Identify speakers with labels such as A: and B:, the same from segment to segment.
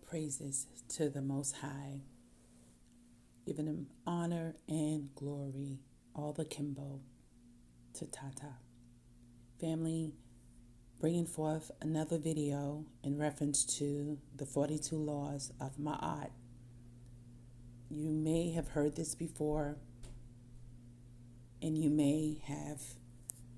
A: praises to the Most High, giving him honor and glory, all the Kimbo to Tata. Family, bringing forth another video in reference to the 42 laws of Ma'at. You may have heard this before, and you may have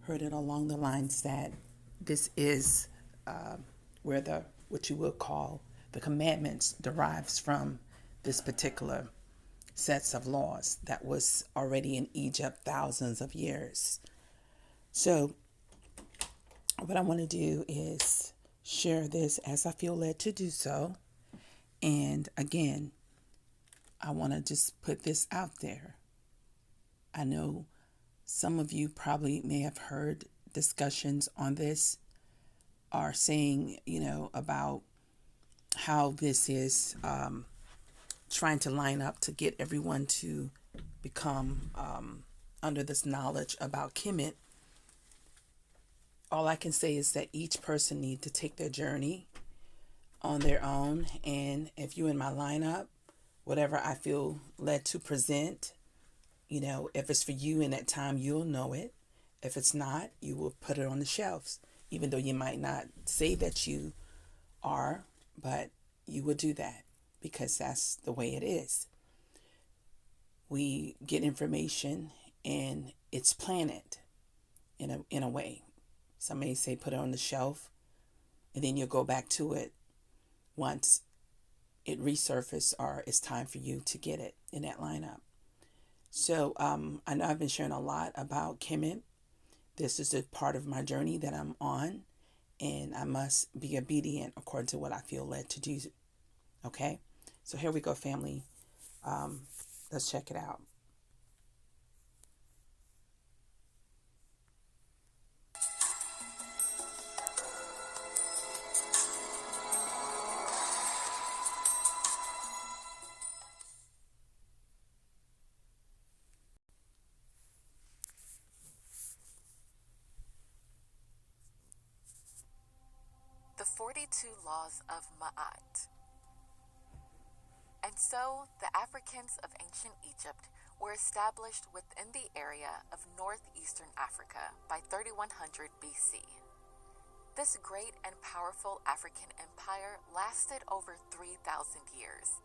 A: heard it along the lines that this is where what you would call the commandments derives from this particular sets of laws that was already in Egypt thousands of years. So what I want to do is share this as I feel led to do so. And again, I want to just put this out there. I know some of you probably may have heard discussions on this, are saying, about how this is trying to line up to get everyone to become under this knowledge about Kemet. All I can say is that each person needs to take their journey on their own. And if you're in my lineup, whatever I feel led to present, if it's for you in that time, you'll know it. If it's not, you will put it on the shelves, even though you might not say that you are, but you will do that because that's the way it is. We get information and it's planted in a way. Some may say put it on the shelf, and then you'll go back to it once it resurfaces or it's time for you to get it in that lineup. So I know I've been sharing a lot about Kemet. This is a part of my journey that I'm on, and I must be obedient according to what I feel led to do. Okay? So here we go, family. Let's check it out.
B: The 42 Laws of Ma'at. And so the Africans of ancient Egypt were established within the area of northeastern Africa by 3100 BC. This great and powerful African empire lasted over 3,000 years.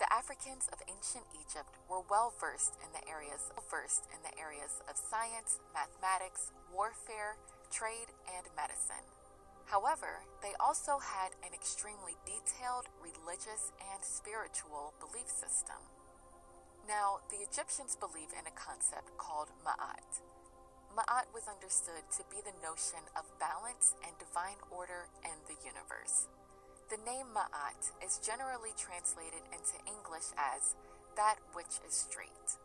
B: The Africans of ancient Egypt were well versed in the areas of science, mathematics, warfare, trade, and medicine. However, they also had an extremely detailed religious and spiritual belief system. Now, the Egyptians believed in a concept called Ma'at. Ma'at was understood to be the notion of balance and divine order in the universe. The name Ma'at is generally translated into English as that which is straight.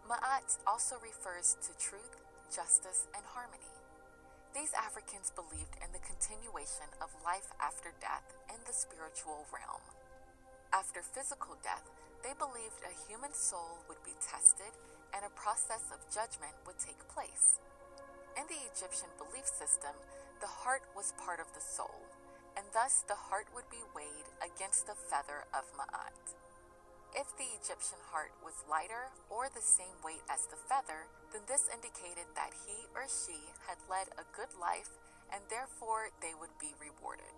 B: Ma'at also refers to truth, justice, and harmony. These Africans believed in the continuation of life after death in the spiritual realm. After physical death, they believed a human soul would be tested and a process of judgment would take place. In the Egyptian belief system, the heart was part of the soul, and thus the heart would be weighed against the feather of Ma'at. If the Egyptian heart was lighter or the same weight as the feather, then this indicated that he or she had led a good life and therefore they would be rewarded.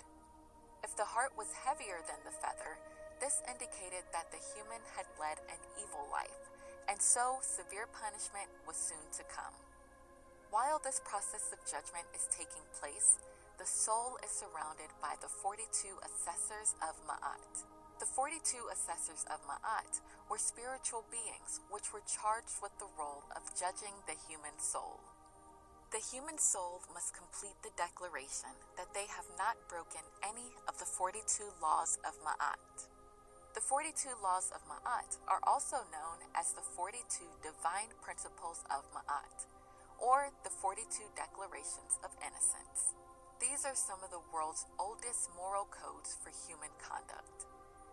B: If the heart was heavier than the feather, this indicated that the human had led an evil life, and so severe punishment was soon to come. While this process of judgment is taking place, the soul is surrounded by the 42 assessors of Ma'at. The 42 assessors of Ma'at were spiritual beings which were charged with the role of judging the human soul. The human soul must complete the declaration that they have not broken any of the 42 laws of Ma'at. The 42 laws of Ma'at are also known as the 42 divine principles of Ma'at, or the 42 declarations of innocence. These are some of the world's oldest moral codes for human conduct.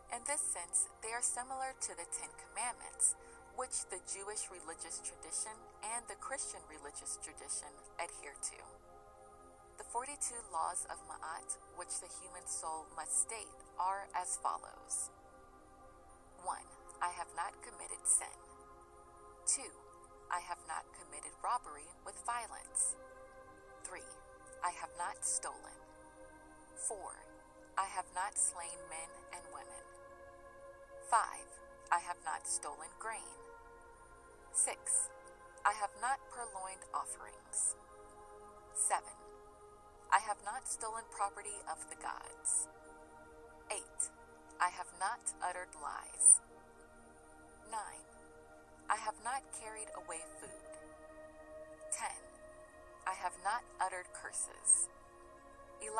B: In this sense, they are similar to the Ten Commandments, which the Jewish religious tradition and the Christian religious tradition adhere to. The 42 laws of Ma'at, which the human soul must state, are as follows. 1. I have not committed sin. 2. I have not committed robbery with violence. 3. I have not stolen. 4. I have not slain men and women. 5. I have not stolen grain. 6. I have not purloined offerings. 7. I have not stolen property of the gods. 8. I have not uttered lies. 9. I have not carried away food. 10. I have not uttered curses. 11.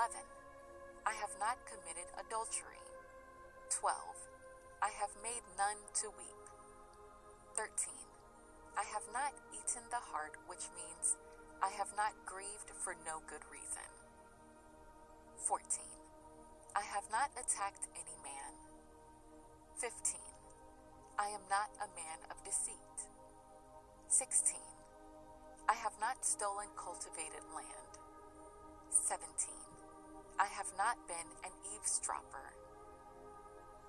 B: I have not committed adultery. 12. I have made none to weep. 13. I have not eaten the heart, which means I have not grieved for no good reason. 14. I have not attacked any man. 15. I am not a man of deceit. 16. I have not stolen cultivated land. 17. I have not been an eavesdropper.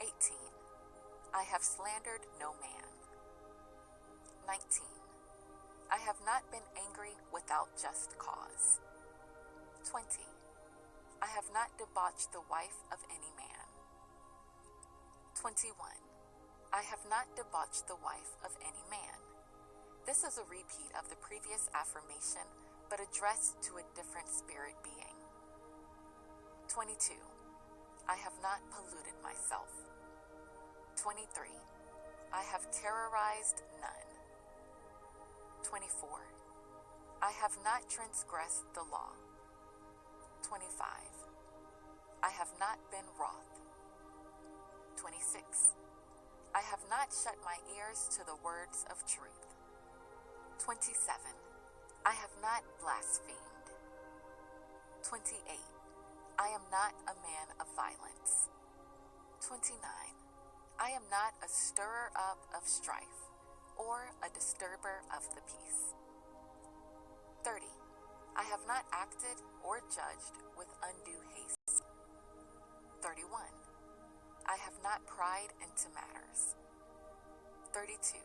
B: 18. I have slandered no man. 19. I have not been angry without just cause. 20. I have not debauched the wife of any man. 21. I have not debauched the wife of any man. This is a repeat of the previous affirmation, but addressed to a different spirit being. 22. I have not polluted myself. 23. I have terrorized none. 24. I have not transgressed the law. 25. I have not been wroth. 26. I have not shut my ears to the words of truth. 27. I have not blasphemed. 28. I am not a man of violence. 29. I am not a stirrer up of strife, or a disturber of the peace. 30. I have not acted or judged with undue haste. 31. I have not pried into matters. 32.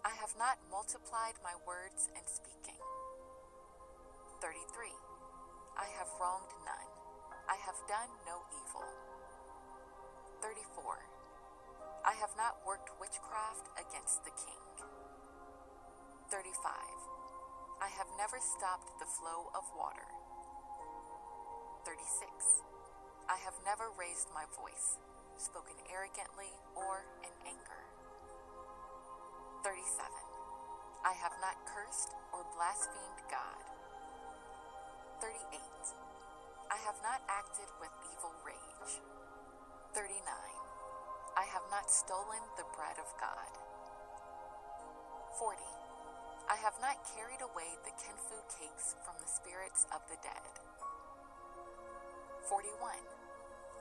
B: I have not multiplied my words in speaking. 33. I have wronged none. I have done no evil. 34. I have not worked witchcraft against the king. 35. I have never stopped the flow of water. 36. I have never raised my voice, spoken arrogantly or in anger. 37. I have not cursed or blasphemed God. 38. I have not acted with evil rage. 39. I have not stolen the bread of God. 40. I have not carried away the kinfu cakes from the spirits of the dead. 41.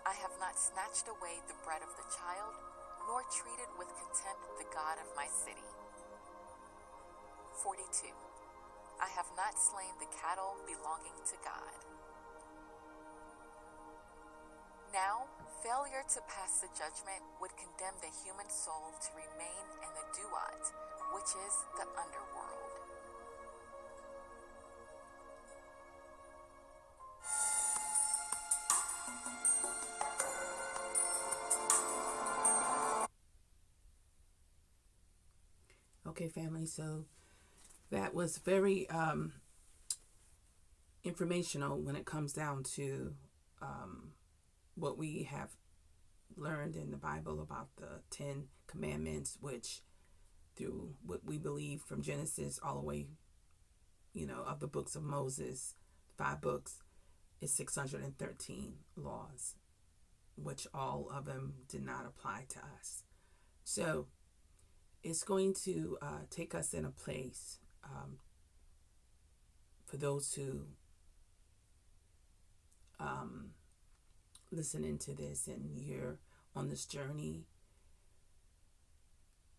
B: I have not snatched away the bread of the child, nor treated with contempt the God of my city. 42. I have not slain the cattle belonging to God. Now, failure to pass the judgment would condemn the human soul to remain in the duat, which is the underworld.
A: Okay, family, so that was very informational when it comes down to what we have learned in the Bible about the 10 Commandments, which through what we believe from Genesis all the way, of the books of Moses, 5 books, is 613 laws, which all of them did not apply to us. So it's going to take us in a place for those who listening to this and you're on this journey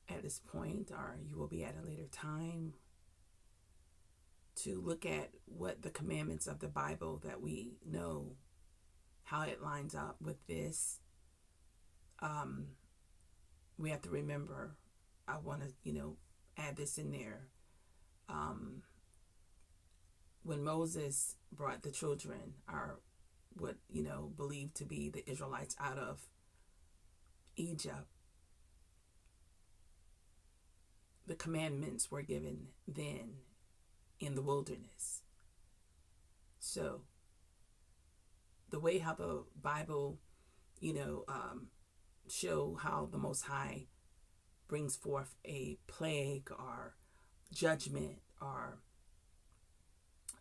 A: at this point, or you will be at a later time, to look at what the commandments of the Bible that we know, how it lines up with this, we have to remember, I want to, add this in there. When Moses brought the children, or what, believed to be the Israelites, out of Egypt, the commandments were given then in the wilderness. So the way how the Bible, show how the Most High brings forth a plague or judgment or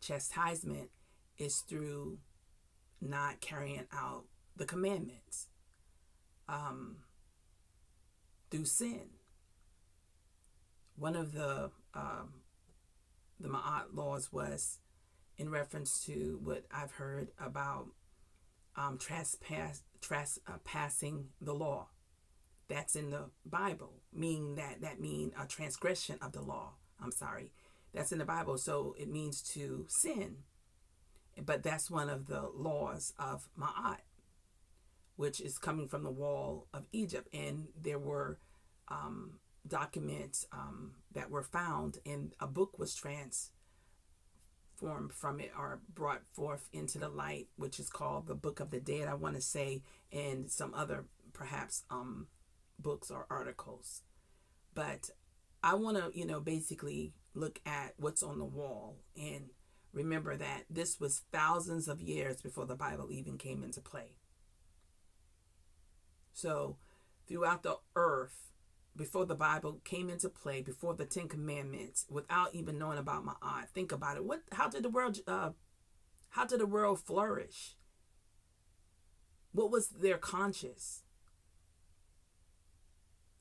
A: chastisement is through not carrying out the commandments, through sin. One of the Ma'at laws was in reference to what I've heard about trespassing the law. That's in the Bible, meaning that mean a transgression of the law. I'm sorry. That's in the Bible, so it means to sin. But that's one of the laws of Ma'at, which is coming from the wall of Egypt. And there were documents that were found, and a book was transformed from it or brought forth into the light, which is called the Book of the Dead, I want to say, and some other perhaps books or articles. But I want to, basically look at what's on the wall and remember that this was thousands of years before the Bible even came into play. So throughout the earth, before the Bible came into play, before the Ten Commandments, without even knowing about Ma'at, think about it. How did the world flourish? What was their conscience?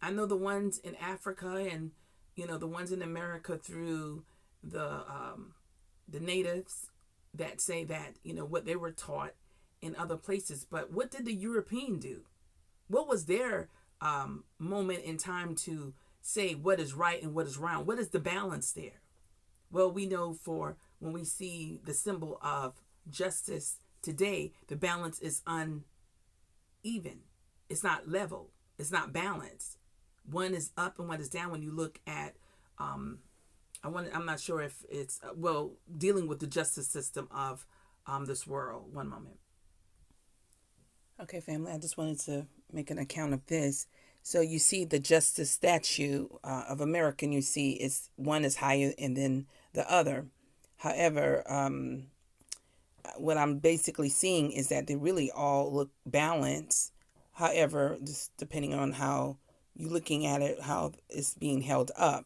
A: I know the ones in Africa and the ones in America through the natives that say that what they were taught in other places. But what did the European do? What was their moment in time to say what is right and what is wrong? What is the balance there? Well, we know for when we see the symbol of justice today, the balance is uneven. It's not level. It's not balanced. One is up and one is down when you look at I'm not sure if it's dealing with the justice system of this world. One moment. Okay, family, I just wanted to make an account of this. So you see the justice statue of America, and you see it's one is higher and then the other. However, what I'm basically seeing is that they really all look balanced. However, just depending on how you're looking at it, how it's being held up.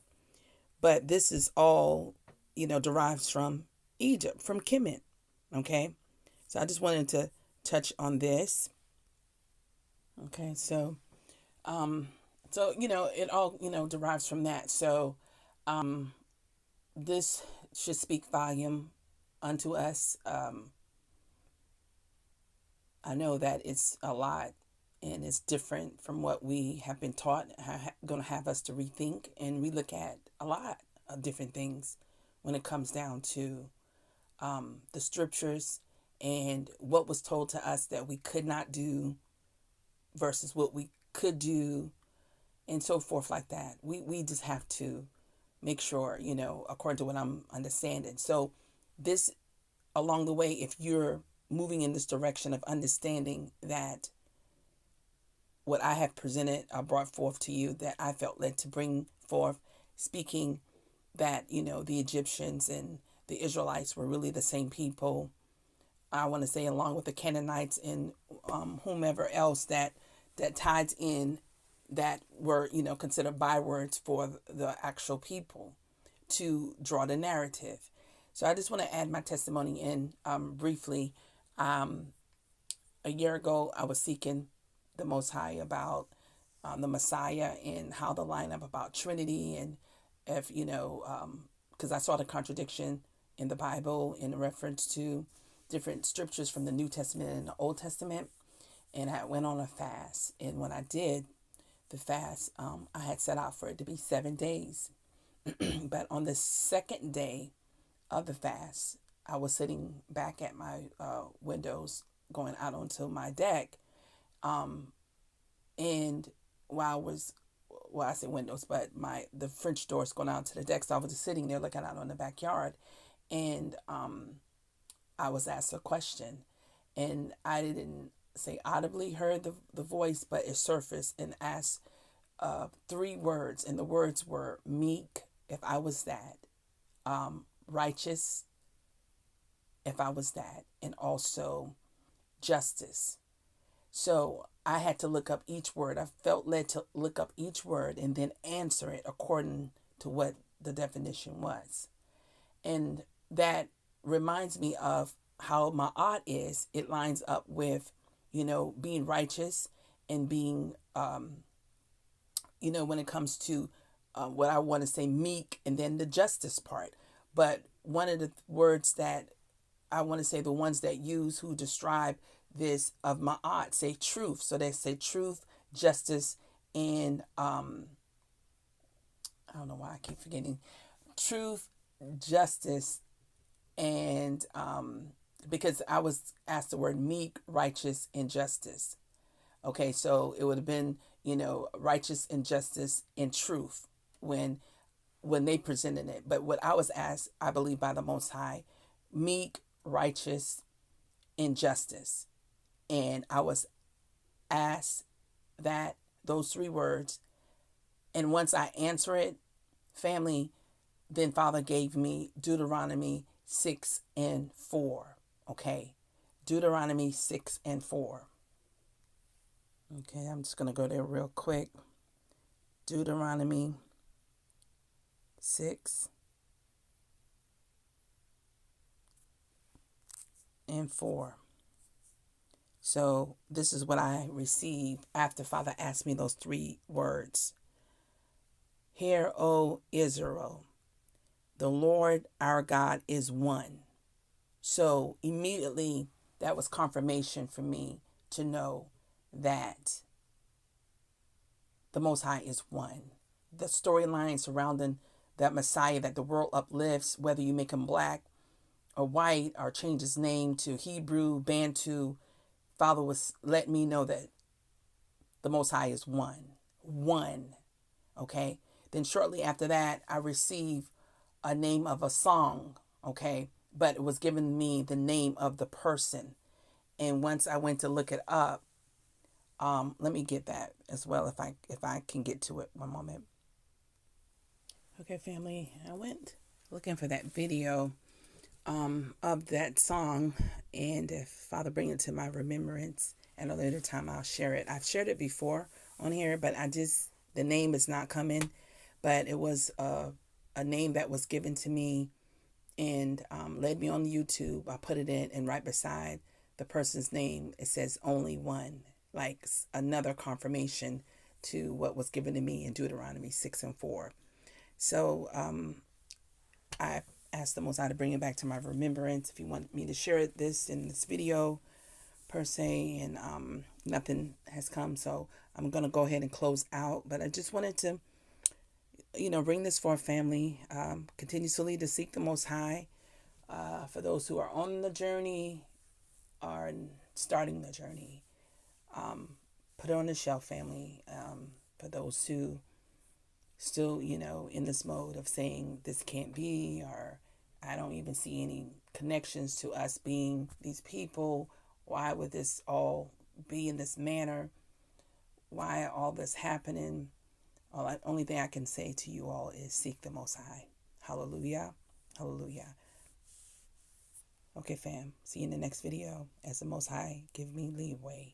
A: But this is all, derives from Egypt, from Kemet. Okay, so I just wanted to touch on this. Okay, so it all derives from that. So this should speak volume unto us. I know that it's a lot and it's different from what we have been taught, going to have us to rethink and relook at a lot of different things when it comes down to the scriptures and what was told to us that we could not do versus what we could do and so forth like that. We just have to make sure, according to what I'm understanding. So this, along the way, if you're moving in this direction of understanding that what I have presented, brought forth to you, that I felt led to bring forth, speaking that, the Egyptians and the Israelites were really the same people. I want to say along with the Canaanites and whomever else that ties in, that were, considered bywords for the actual people to draw the narrative. So I just want to add my testimony in briefly. A year ago, I was seeking the Most High about the Messiah and how to line up about Trinity, and if because I saw the contradiction in the Bible in reference to different scriptures from the New Testament and the Old Testament, and I went on a fast. And when I did the fast, I had set out for it to be 7 days, but on the second day, of the fast, I was sitting back at my windows going out onto my deck. And while I was, well, I say windows, but the French doors going out to the deck. So I was just sitting there looking out on the backyard. And I was asked a question. And I didn't say audibly heard the voice, but it surfaced and asked three words. And the words were meek, if I was that, righteous, if I was that, and also justice. So I had to look up each word. I felt led to look up each word and then answer it according to what the definition was. And that reminds me of how my art is. It lines up with, being righteous and being, when it comes to what I want to say, meek, and then the justice part. But one of the words that I want to say, the ones that use who describe this of my art, say truth. So they say truth, justice, and I don't know why I keep forgetting truth, justice, and because I was asked the word meek, righteous, and justice. Okay, so it would have been, righteous and justice and truth when they presented it. But what I was asked, I believe by the Most High, meek, righteous, and justice. And I was asked those three words. And once I answer it, family, then Father gave me Deuteronomy 6 and 4. Okay. Deuteronomy 6 and 4. Okay, I'm just going to go there real quick. Deuteronomy 6 and 4. So this is what I received after Father asked me those three words. Hear, O Israel, the Lord our God is one. So immediately that was confirmation for me to know that the Most High is one. The storyline surrounding that Messiah that the world uplifts, whether you make him black or white or change his name to Hebrew, Bantu, Father was letting me know that the Most High is one. One. Okay. Then shortly after that, I received a name of a song. Okay. But it was giving me the name of the person. And once I went to look it up, let me get that as well if I can get to it. One moment. Okay, family, I went looking for that video of that song, and if Father bring it to my remembrance at a later time, I'll share it. I've shared it before on here, but the name is not coming. But it was a name that was given to me and led me on YouTube. I put it in, and right beside the person's name, it says only one, like another confirmation to what was given to me in Deuteronomy 6 and 4. So I asked the Most High to bring it back to my remembrance. If you want me to share this in this video per se, and nothing has come, so I'm going to go ahead and close out. But I just wanted to, bring this for a family, continuously to seek the Most High, for those who are on the journey or starting the journey. Put it on the shelf, family, for those who still, in this mode of saying this can't be, or I don't even see any connections to us being these people. Why would this all be in this manner? Why all this happening? Only thing I can say to you all is seek the Most High. Hallelujah. Hallelujah. Okay, fam. See you in the next video. As the Most High give me leeway.